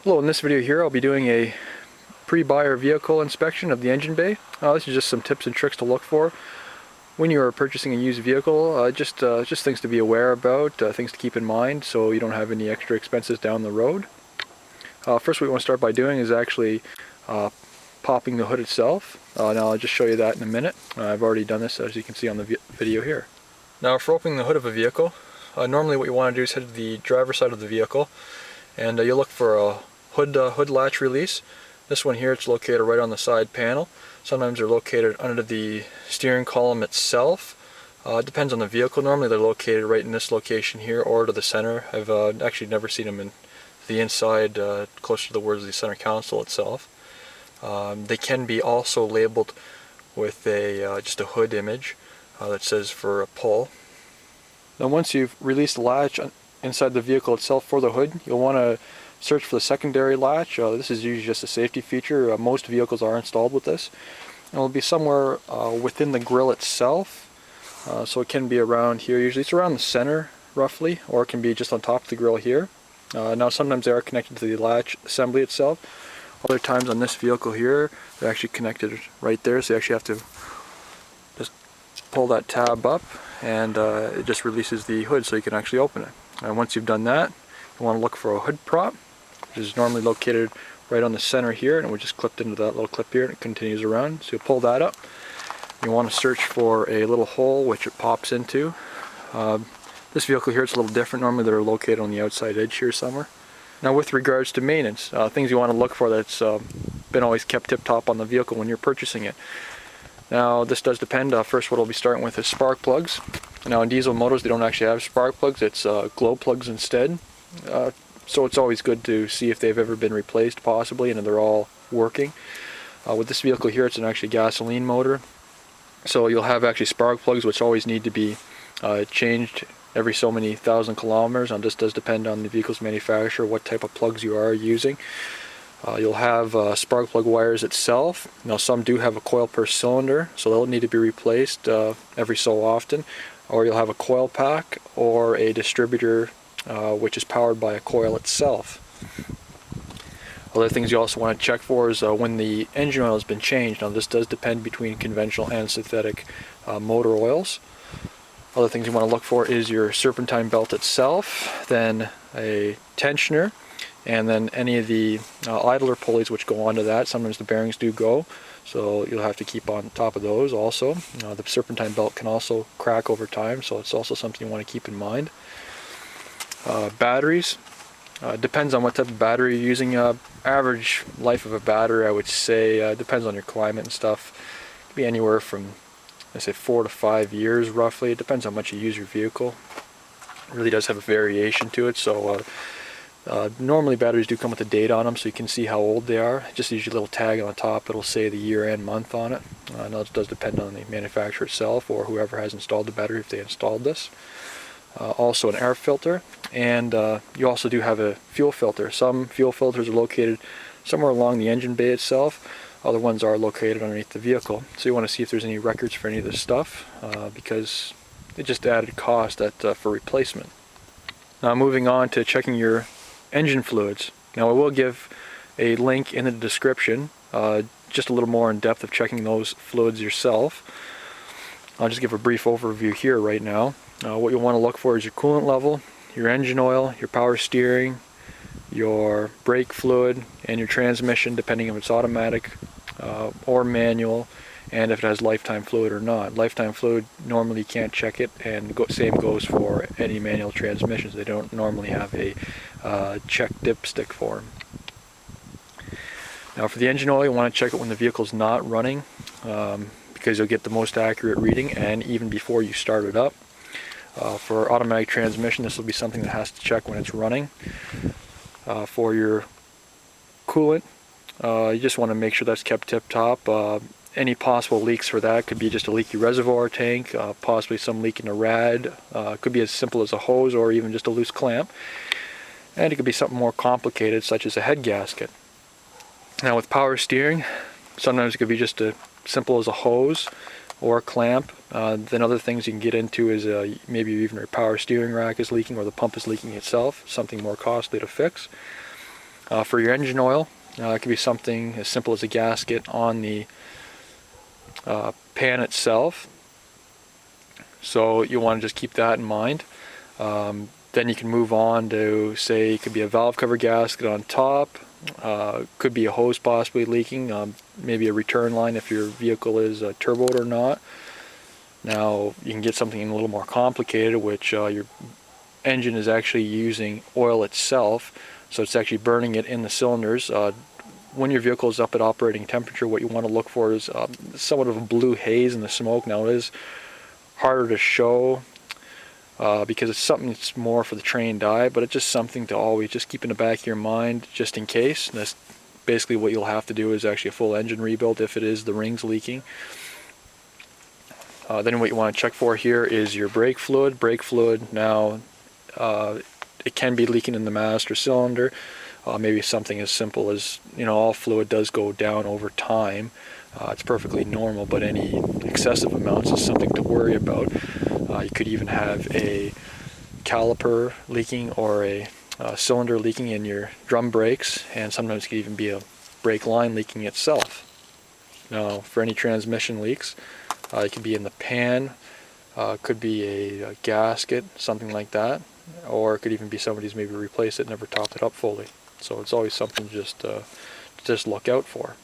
Hello, in this video here I'll be doing a pre-buyer vehicle inspection of the engine bay. This is just some tips and tricks to look for when you are purchasing a used vehicle. Just things to be aware about, things to keep in mind so you don't have any extra expenses down the road. First, what we want to start by doing is actually popping the hood itself. Now I'll just show you that in a minute. I've already done this, as you can see on the video here. Now for opening the hood of a vehicle, normally what you want to do is head to the driver's side of the vehicle, and you look for a hood latch release. This one here, it's located right on the side panel. Sometimes they're located under the steering column itself. It depends on the vehicle. Normally they're located right in this location here or to the center. I've actually never seen them in the inside, closer to the words of the center console itself. They can be also labeled with just a hood image that says for a pull. Now once you've released the latch inside the vehicle itself for the hood, you'll want to search for the secondary latch. This is usually just a safety feature. Most vehicles are installed with this. And it'll be somewhere within the grille itself. So it can be around here. Usually it's around the center roughly, or it can be just on top of the grille here. Now sometimes they are connected to the latch assembly itself. Other times on this vehicle here, they're actually connected right there, so you actually have to just pull that tab up and it just releases the hood so you can actually open it. And once you've done that, you want to look for a hood prop, which is normally located right on the center here, and we're just clipped into that little clip here, and it continues around. So you pull that up. You want to search for a little hole which it pops into. This vehicle here, it's a little different. Normally they're located on the outside edge here somewhere. Now with regards to maintenance, things you want to look for that's been always kept tip-top on the vehicle when you're purchasing it. Now this does depend. First what I'll be starting with is spark plugs. Now in diesel motors they don't actually have spark plugs, it's glow plugs instead. So it's always good to see if they've ever been replaced possibly and they're all working. With this vehicle here, it's an actually gasoline motor, so you'll have actually spark plugs which always need to be changed every so many thousand kilometers, and this does depend on the vehicle's manufacturer what type of plugs you are using. You'll have spark plug wires itself. Now some do have a coil per cylinder, so they'll need to be replaced every so often, or you'll have a coil pack or a distributor which is powered by a coil itself. Other things you also want to check for is when the engine oil has been changed. Now this does depend between conventional and synthetic motor oils. Other things you want to look for is your serpentine belt itself, then a tensioner, and then any of the idler pulleys which go onto that. Sometimes the bearings do go, so you'll have to keep on top of those also. The serpentine belt can also crack over time, so it's also something you want to keep in mind. Batteries, depends on what type of battery you're using. Average life of a battery, I would say, depends on your climate and stuff. It could be anywhere from, I say, 4 to 5 years roughly. It depends how much you use your vehicle. It really does have a variation to it. So normally batteries do come with a date on them, so you can see how old they are. Just usually a little tag on the top. It'll say the year and month on it. Now it does depend on the manufacturer itself or whoever has installed the battery if they installed this. Also an air filter, and you also do have a fuel filter. Some fuel filters are located somewhere along the engine bay itself. Other ones are located underneath the vehicle. So you want to see if there's any records for any of this stuff, because it just added cost for replacement. Now moving on to checking your engine fluids. Now I will give a link in the description, just a little more in depth of checking those fluids yourself. I'll just give a brief overview here right now. What you'll want to look for is your coolant level, your engine oil, your power steering, your brake fluid, and your transmission, depending if it's automatic or manual, and if it has lifetime fluid or not. Lifetime fluid, normally you can't check it, and same goes for any manual transmissions. They don't normally have a check dipstick for them. Now for the engine oil, you want to check it when the vehicle's not running, because you'll get the most accurate reading, and even before you start it up. For automatic transmission, this will be something that has to check when it's running. For your coolant, you just want to make sure that's kept tip-top. Any possible leaks for that could be just a leaky reservoir tank, possibly some leak in a rad. Could be as simple as a hose or even just a loose clamp. And it could be something more complicated, such as a head gasket. Now with power steering, sometimes it could be just as simple as a hose or a clamp. Then other things you can get into is maybe even your power steering rack is leaking or the pump is leaking itself, something more costly to fix. For your engine oil, it could be something as simple as a gasket on the pan itself. So you want to just keep that in mind. Then you can move on to, say, it could be a valve cover gasket on top. Could be a hose possibly leaking, maybe a return line if your vehicle is turboed or not. Now you can get something a little more complicated, which your engine is actually using oil itself, so it's actually burning it in the cylinders. When your vehicle is up at operating temperature, what you want to look for is somewhat of a blue haze in the smoke. Now it is harder to show because it's something that's more for the trained eye, but it's just something to always just keep in the back of your mind just in case. And that's basically what you'll have to do, is actually a full engine rebuild if it is the rings leaking. Then what you want to check for here is your brake fluid. Brake fluid, now it can be leaking in the master cylinder. Maybe something as simple as, all fluid does go down over time. It's perfectly normal, but any excessive amounts is something to worry about. You could even have a caliper leaking or a cylinder leaking in your drum brakes, and sometimes it could even be a brake line leaking itself. Now, for any transmission leaks, it could be in the pan, could be a gasket, something like that, or it could even be somebody's maybe replaced it, never topped it up fully. So it's always something just look out for.